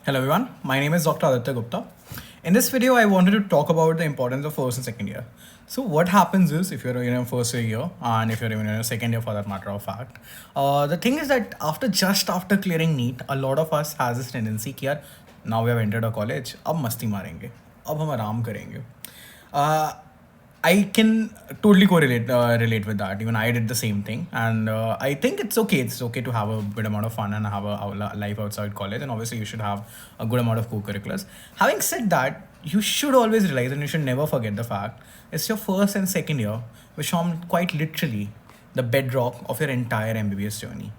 Hello everyone, my name is Dr. Aditya Gupta. In this video, I wanted to talk about the importance of first and second year. So what happens is if you're in your first year and if you're even in your second year for that matter of fact, the thing is that after clearing NEET, a lot of us has this tendency कि यार now we have entered a college, अब मस्ती मारेंगे, अब हम आराम करेंगे. Uh, I can totally correlate relate with that. Even I did the same thing, and I think it's okay. It's okay to have a good amount of fun and have a life outside college, and obviously you should have a good amount of co-curriculars. Having said that, you should always realize, and you should never forget the fact it's your first and second year, which form quite literally the bedrock of your entire MBBS journey.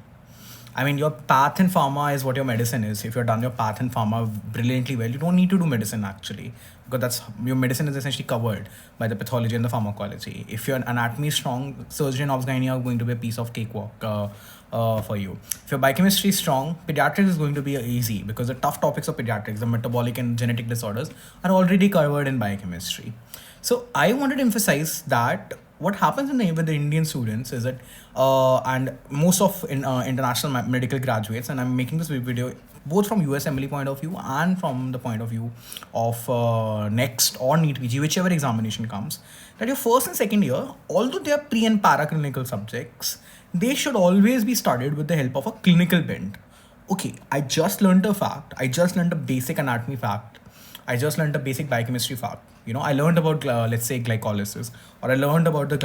I mean, your path in pharma is what your medicine is. If you've done your path in pharma brilliantly well, you don't need to do medicine actually, because that's your medicine is essentially covered by the pathology and the pharmacology. If your anatomy is strong, surgery and obs gynae are going to be a piece of cakewalk for you. If your biochemistry is strong, pediatrics is going to be easy because the tough topics of pediatrics, the metabolic and genetic disorders, are already covered in biochemistry. So I wanted to emphasize that what happens with the Indian students is that, and most of international medical graduates, and I'm making this video both from USMLE point of view and from the point of view of next or NEET PG, whichever examination comes, that your first and second year, although they are pre and paraclinical subjects, they should always be studied with the help of a clinical bent. Okay, I just learned a fact, I just learned a basic anatomy fact, I just learned a basic biochemistry fact. I learned about, let's say, glycolysis, or I learned about the the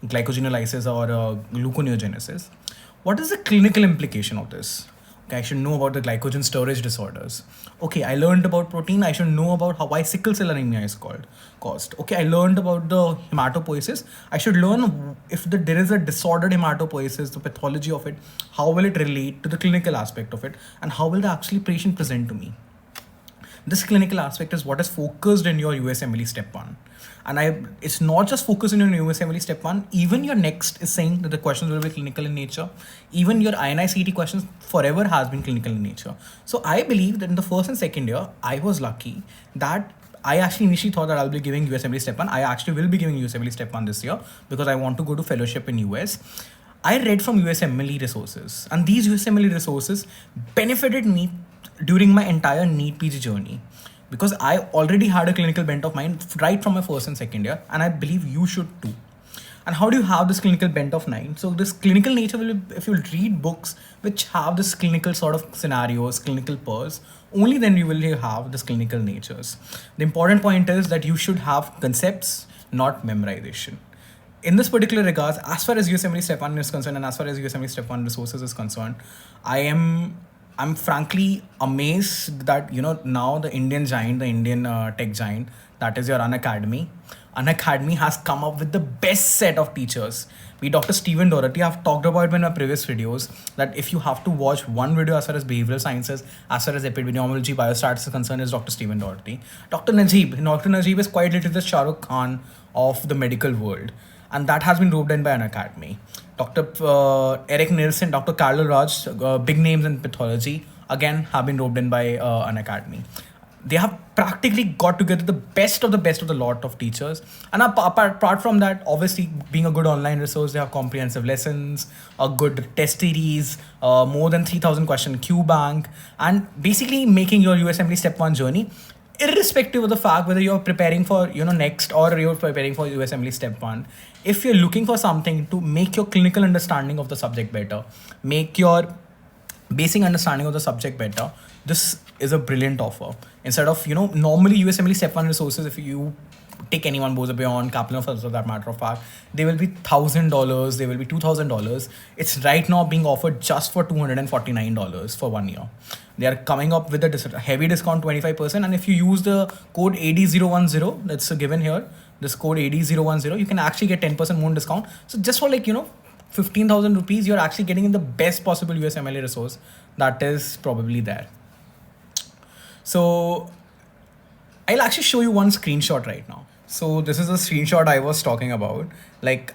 glycogenolysis or gluconeogenesis. What is the clinical implication of this? Okay, I should know about the glycogen storage disorders. Okay, I learned about protein. I should know about why sickle cell anemia is caused. Okay, I learned about the hematopoiesis. I should learn if there is a disordered hematopoiesis, the pathology of it, how will it relate to the clinical aspect of it, and how will the actually patient present to me. This clinical aspect is what is focused in your USMLE step 1. And it's not just focused in your USMLE step 1, even your next is saying that the questions will be clinical in nature. Even your INICET questions forever has been clinical in nature. So I believe that in the first and second year, I was lucky that I actually initially thought that I'll be giving USMLE step 1. I actually will be giving USMLE step 1 this year because I want to go to fellowship in US. I read from USMLE resources, and these USMLE resources benefited me during my entire NEET PG journey, because I already had a clinical bent of mine right from my first and second year, and I believe you should too. And how do you have this clinical bent of mind? So this clinical nature will be, if you read books which have this clinical sort of scenarios, clinical purse, only then you will have this clinical natures. The important point is that you should have concepts, not memorization. In this particular regards, as far as USMLE Step 1 is concerned, and as far as USMLE Step 1 resources is concerned, I'm frankly amazed that now the Indian giant, the Indian tech giant, that is your Unacademy. Unacademy has come up with the best set of teachers. We, Dr. Stephen Doherty, have talked about in our previous videos that if you have to watch one video as far as behavioral sciences, as far as epidemiology, biostats is concerned, is Dr. Stephen Doherty. Dr. Najib is quite literally the Shah Rukh Khan of the medical world, and that has been roped in by Unacademy. Dr. Eric Nielsen, Dr. Carlo Raj, big names in pathology, again have been roped in by Unacademy. They have practically got together the best of the lot of teachers. And apart from that, obviously being a good online resource, they have comprehensive lessons, a good test series, more than 3,000 question Q bank, and basically making your USMLE Step 1 journey, irrespective of the fact whether you're preparing for next or you're preparing for USMLE Step 1, if you're looking for something to make your clinical understanding of the subject better, make your basic understanding of the subject better, this is a brilliant offer. Instead of normally USMLE Step 1 resources, if you take anyone Boza Beyond, Kaplan, for that matter of fact, they will be $1,000, they will be $2,000. It's right now being offered just for $249 for 1 year. They are coming up with a heavy discount, 25%, and if you use the code AD010, that's given here, this code AD010, you can actually get 10% more discount. So just for 15,000 rupees, you're actually getting in the best possible USMLE resource that is probably there. So I'll actually show you one screenshot right now. So this is a screenshot I was talking about.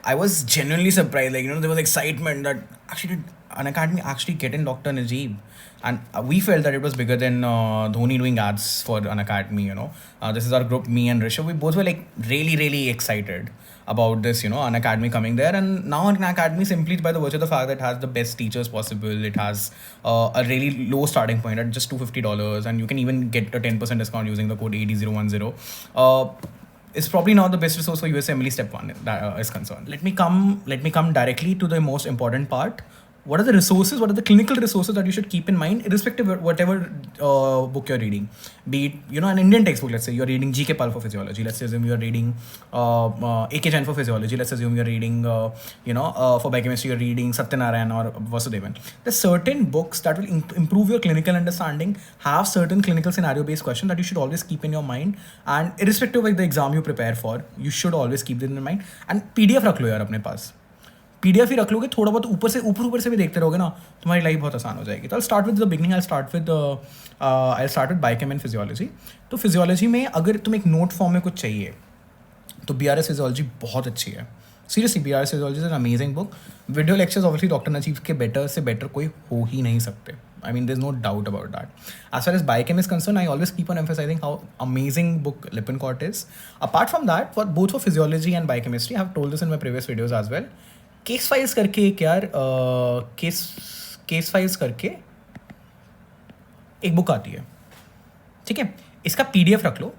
I was genuinely surprised. There was excitement that actually did Unacademy actually get in Dr. Najib. And we felt that it was bigger than Dhoni doing ads for Unacademy, This is our group, me and Rishabh. We both were really, really excited. about this, an academy coming there. And now an academy, simply by the virtue of the fact that it has the best teachers possible, it has a really low starting point at just $250, and you can even get a 10% discount using the code AD010. Is probably now the best resource for USMLE Step 1 that is concerned. Let me come directly to the most important part. What are the resources? What are the clinical resources that you should keep in mind, irrespective of whatever book you're reading? Be it, an Indian textbook, let's say you're reading G.K. Pal for physiology. Let's assume you're reading A.K. Jain for physiology. Let's assume you're reading, for biochemistry, you're reading Satyanarayan or Vasudevan. There's certain books that will improve your clinical understanding, have certain clinical scenario-based questions that you should always keep in your mind. And irrespective of the exam you prepare for, you should always keep them in mind. And PDF रख लो यार अपने पास. PDF ही रख लोगे, थोड़ा बहुत ऊपर से भी देखते रहोगे ना, तुम्हारी लाइफ बहुत आसान हो जाएगी. तो I'll start with the beginning. I'll start with biochem and physiology. तो फिजियोलॉजी में अगर तुम एक नोट फॉर्म में कुछ चाहिए तो BRS फिजियोलॉजी बहुत अच्छी है. Seriously, BRS physiology is an amazing book. Video lectures obviously doctor Najeeb के बेटर से बेटर कोई हो ही नहीं सकते. I mean, there's no doubt about that. As far as biochem is concerned, I always keep on emphasizing how amazing book Lippincott is. Apart from that, both for physiology and biochemistry, I have told this in my previous videos as well. Case files करके एक case files करके एक book आती है, ठीक है. इसका PDF रख लो,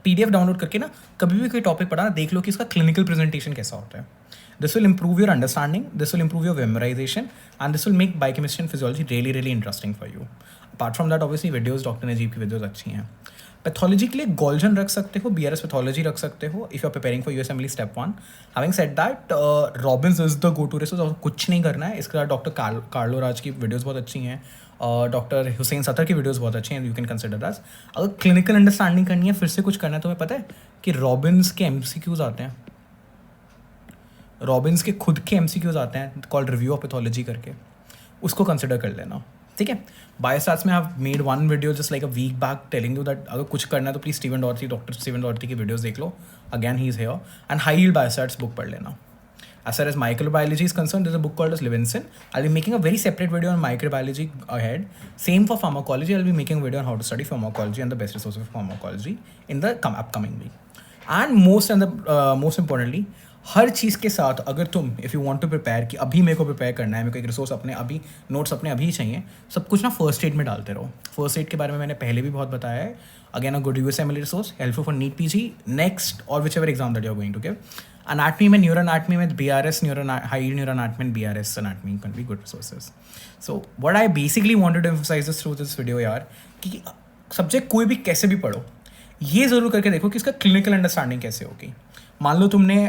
PDF डाउनलोड करके ना कभी भी कोई टॉपिक पढ़ा ना, देख लो कि इसका क्लिनिकल प्रेजेंटेशन कैसा होता है. This will improve your understanding, this will improve your memorisation, and this will make biochemistry and physiology really really interesting for you. Apart from that, obviously videos doctor Najeeb की videos अच्छी हैं. Pathology के लिए गोल्जन रख सकते हो, BRS पैथोलॉजी रख सकते हो if you are preparing for USMLE step 1. Having said that, Robbins is the go to resource. और कुछ नहीं करना है. इसके बाद डॉक्टर कार्लो राज की वीडियोज़ बहुत अच्छी हैं, डॉक्टर हुसैन सतर की वीडियोज़ बहुत अच्छी हैं. You can consider that. अगर क्लिनिकल अंडरस्टैंडिंग करनी है, फिर से कुछ करना है, तुम्हें पता है कि रॉबिन्स के MCQs आते हैं, रॉबिन्स के खुद के MCQs आते हैं कॉल्ड रिव्यू ऑफ पैथोलॉजी करके, उसको कंसिडर कर लेना, ठीक है. बायोस्टैट्स में I have made one video just like a week back telling you that अगर कुछ करना है तो प्लीज डॉक्टर स्टीवन डॉर्थी की वीडियोस देख लो. Again he is here. And high yield biostats book पढ़ लेना. As far as microbiology is concerned, there's a book called as Levinson. I'll be making a very separate video on microbiology ahead. Same for pharmacology. I'll be making a video on how to study pharmacology and the best resources for pharmacology in the upcoming week. And most importantly, हर चीज़ के साथ अगर तुम if you want to prepare कि अभी मेरे को prepare करना है, मेरे को एक रिसोर्स अपने अभी नोट्स अपने अभी चाहिए, सब कुछ ना फर्स्ट एड में डालते रहो. फर्स्ट एड के बारे में मैंने पहले भी बहुत बताया है. Again a good USMLE resource, helpful for NEET PG next और whichever exam that you are going to give. Anatomy में न्यूरो एनाटमी में BRS high neuro anatomy and BRS anatomy can be good resources. So what I basically wanted to emphasize this through this video यार, कि subject कोई भी कैसे भी पढ़ो, ये ज़रूर करके देखो कि इसका क्लिनिकल अंडरस्टैंडिंग कैसे होगी. मान लो तुमने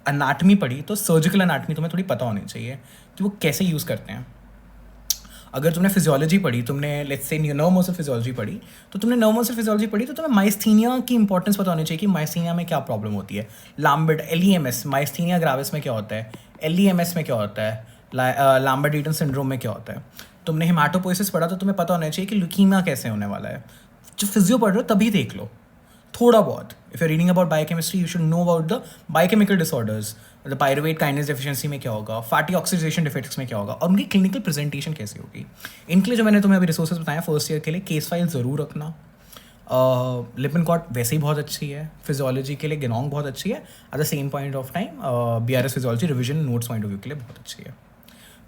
एनाटमी पढ़ी तो सर्जिकल एनाटमी तुम्हें थोड़ी पता होनी चाहिए कि वो कैसे यूज़ करते हैं. अगर तुमने फिजियोलॉजी पढ़ी, तुमने let's say nerve muscle physiology पढ़ी, तो तुमने नर्व मसल फिजियोलॉजी पढ़ी तो तुम्हें माइस्थीनिया की इंपॉर्टेंस पता होनी चाहिए कि माइस्थीनिया में क्या प्रॉब्लम होती है. लैम्बर्ट LEMS, माइस्थीनिया ग्राविस में क्या होता है, LEMS में क्या होता है, लैम्बर्ट ईटन सिंड्रोम में क्या होता है. तुमने हेमाटोपोइसिस पढ़ा तो तुम्हें पता होना चाहिए कि ल्यूकीमिया कैसे होने वाला है. जो फिजियो पढ़ रहे हो तभी देख लो थोड़ा बहुत. If you reading about biochemistry, you should know about the biochemical disorders, the pyruvate kinase deficiency में क्या होगा, फैटी ऑक्सीडेशन डिफेक्ट्स में क्या होगा, और उनकी क्लिनिकल प्रेजेंटेशन कैसे होगी. इनके लिए जो मैंने तुम्हें अभी रिसोर्सेज बताया फर्स्ट ईयर के लिए, केस फाइल ज़रूर रखना. लिपिनकॉट वैसे ही बहुत अच्छी है. फिजियोलॉजी के लिए गेनोंग बहुत अच्छी है. At the same point of time BRS physiology revision notes point of view के लिए बहुत अच्छी है.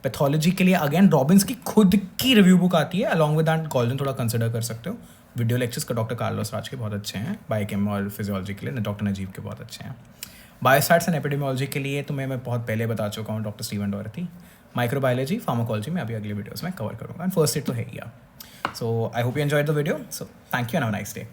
पैथोलॉजी के लिए अगेन रॉबिन्स की खुद की रिव्यू बुक आती है, अलॉन्ग विद दैट गोल्डन थोड़ा कंसिडर कर सकते हो. वीडियो लेक्चर्स का डॉक्टर कार्लोस राज के बहुत अच्छे हैं. बायोकेम और फिजियोलॉजी के लिए डॉक्टर नजीब के बहुत अच्छे हैं. बायोस्टैट्स एंड एपिडेमियोलॉजी के लिए तुम्हें मैं बहुत पहले बता चुका हूँ, डॉक्टर स्टीवन डॉर्थी. माइक्रोबायोलॉजी, फार्माकोलॉजी में अभी अगले वीडियोस में कवर करूँगा. एंड फर्स्ट एड तो है ही. So I hope you enjoyed the video. So thank you and have a nice day.